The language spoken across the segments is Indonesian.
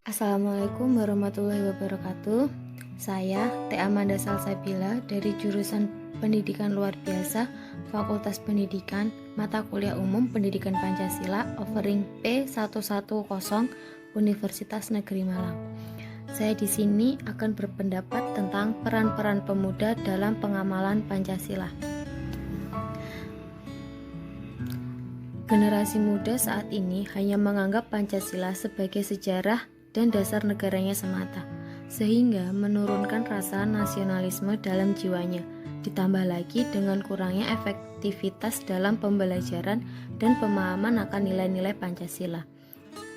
Assalamualaikum warahmatullahi wabarakatuh. Saya Teh Amanda Salsabila dari jurusan Pendidikan Luar Biasa, Fakultas Pendidikan, Mata Kuliah Umum Pendidikan Pancasila, offering P110 Universitas Negeri Malang. Saya di sini akan berpendapat tentang peran-peran pemuda dalam pengamalan Pancasila. Generasi muda saat ini hanya menganggap Pancasila sebagai sejarah dan dasar negaranya semata, sehingga menurunkan rasa nasionalisme dalam jiwanya, ditambah lagi dengan kurangnya efektivitas dalam pembelajaran dan pemahaman akan nilai-nilai Pancasila.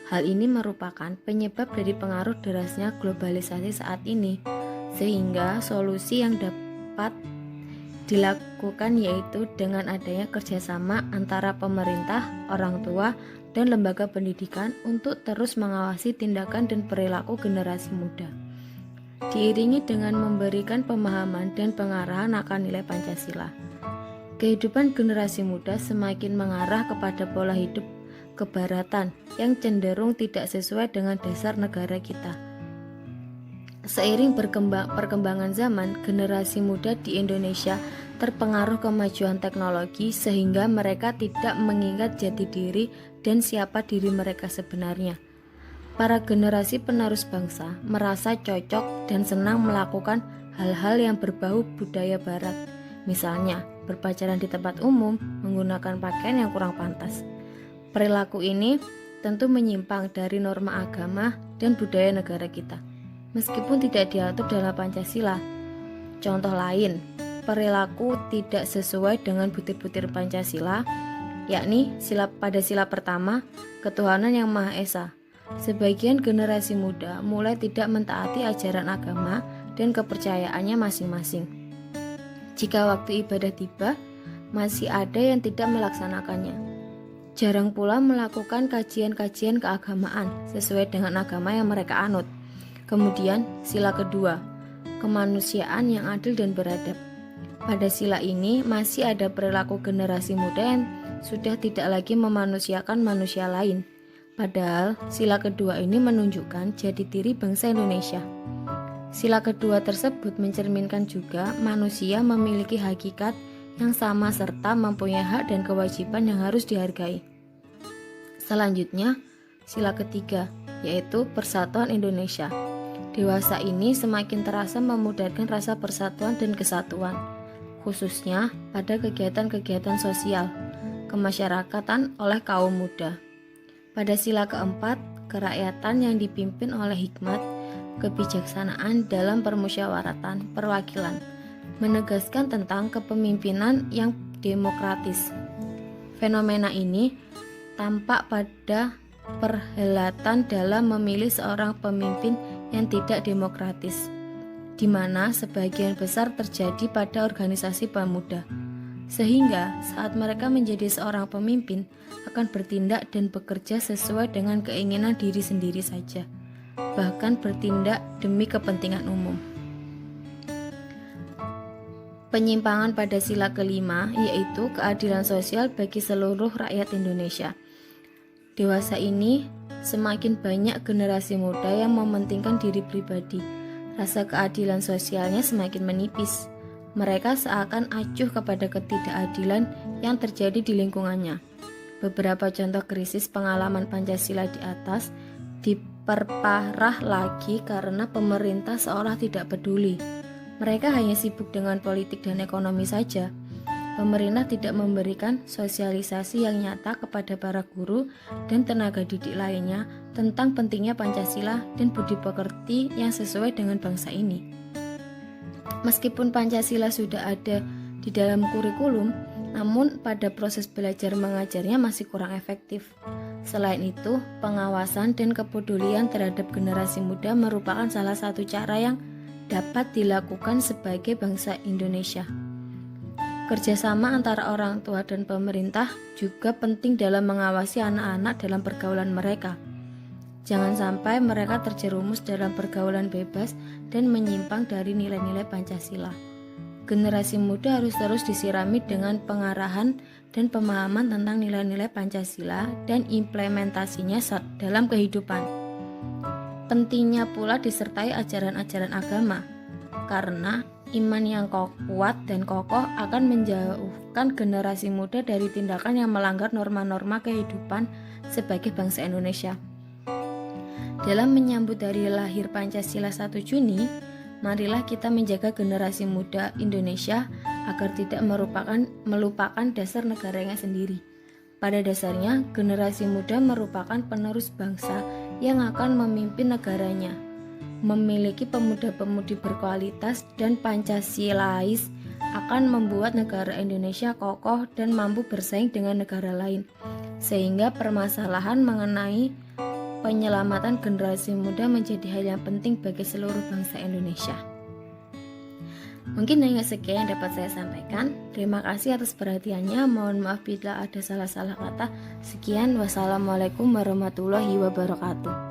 Hal ini merupakan penyebab dari pengaruh derasnya globalisasi saat ini, sehingga solusi yang dapat dilakukan yaitu dengan adanya kerjasama antara pemerintah, orang tua, dan lembaga pendidikan untuk terus mengawasi tindakan dan perilaku generasi muda. Diiringi dengan memberikan pemahaman dan pengarahan akan nilai Pancasila. Kehidupan generasi muda semakin mengarah kepada pola hidup kebaratan yang cenderung tidak sesuai dengan dasar negara kita. Seiring perkembangan zaman, generasi muda di Indonesia terpengaruh kemajuan teknologi sehingga mereka tidak mengingat jati diri dan siapa diri mereka sebenarnya. Para generasi penerus bangsa merasa cocok dan senang melakukan hal-hal yang berbau budaya barat, misalnya berpacaran di tempat umum, menggunakan pakaian yang kurang pantas. Perilaku ini tentu menyimpang dari norma agama dan budaya negara kita, meskipun tidak diatur dalam Pancasila. Contoh lain, perilaku tidak sesuai dengan butir-butir Pancasila, yakni pada sila pertama, ketuhanan yang Maha Esa. Sebagian generasi muda mulai tidak mentaati ajaran agama dan kepercayaannya masing-masing. Jika waktu ibadah tiba, masih ada yang tidak melaksanakannya. Jarang pula melakukan kajian-kajian keagamaan sesuai dengan agama yang mereka anut. Kemudian, sila kedua, kemanusiaan yang adil dan beradab. Pada sila ini masih ada perilaku generasi muda yang sudah tidak lagi memanusiakan manusia lain. Padahal sila kedua ini menunjukkan jati diri bangsa Indonesia. Sila kedua tersebut mencerminkan juga manusia memiliki hakikat yang sama serta mempunyai hak dan kewajiban yang harus dihargai. Selanjutnya, sila ketiga, yaitu persatuan Indonesia. Dewasa ini semakin terasa memudarkan rasa persatuan dan kesatuan, khususnya pada kegiatan-kegiatan sosial kemasyarakatan oleh kaum muda. Pada sila keempat, kerakyatan yang dipimpin oleh hikmat, kebijaksanaan dalam permusyawaratan perwakilan, menegaskan tentang kepemimpinan yang demokratis. Fenomena ini tampak pada perhelatan dalam memilih seorang pemimpin yang tidak demokratis, di mana sebagian besar terjadi pada organisasi pemuda, sehingga saat mereka menjadi seorang pemimpin akan bertindak dan bekerja sesuai dengan keinginan diri sendiri saja, bahkan bertindak demi kepentingan umum. Penyimpangan pada sila kelima yaitu keadilan sosial bagi seluruh rakyat Indonesia. Dewasa ini semakin banyak generasi muda yang mementingkan diri pribadi. Rasa keadilan sosialnya semakin menipis. Mereka seakan acuh kepada ketidakadilan yang terjadi di lingkungannya. Beberapa contoh krisis pengalaman Pancasila di atas diperparah lagi karena pemerintah seolah tidak peduli. Mereka hanya sibuk dengan politik dan ekonomi saja. Pemerintah tidak memberikan sosialisasi yang nyata kepada para guru dan tenaga didik lainnya tentang pentingnya Pancasila dan budi pekerti yang sesuai dengan bangsa ini. Meskipun Pancasila sudah ada di dalam kurikulum, namun pada proses belajar mengajarnya masih kurang efektif. Selain itu, pengawasan dan kepedulian terhadap generasi muda merupakan salah satu cara yang dapat dilakukan sebagai bangsa Indonesia. Kerjasama antara orang tua dan pemerintah juga penting dalam mengawasi anak-anak dalam pergaulan mereka. Jangan sampai mereka terjerumus dalam pergaulan bebas dan menyimpang dari nilai-nilai Pancasila. Generasi muda harus terus disirami dengan pengarahan dan pemahaman tentang nilai-nilai Pancasila dan implementasinya dalam kehidupan. Pentingnya pula disertai ajaran-ajaran agama, karena iman yang kuat dan kokoh akan menjauhkan generasi muda dari tindakan yang melanggar norma-norma kehidupan sebagai bangsa Indonesia. Dalam menyambut hari lahir Pancasila 1 Juni, marilah kita menjaga generasi muda Indonesia agar tidak melupakan dasar negaranya sendiri. Pada dasarnya, generasi muda merupakan penerus bangsa yang akan memimpin negaranya. Memiliki pemuda-pemudi berkualitas dan Pancasilais akan membuat negara Indonesia kokoh dan mampu bersaing dengan negara lain. Sehingga permasalahan mengenai penyelamatan generasi muda menjadi hal yang penting bagi seluruh bangsa Indonesia. Mungkin hanya sekian yang dapat saya sampaikan. Terima kasih atas perhatiannya. Mohon maaf bila ada salah-salah kata. Sekian, wassalamualaikum warahmatullahi wabarakatuh.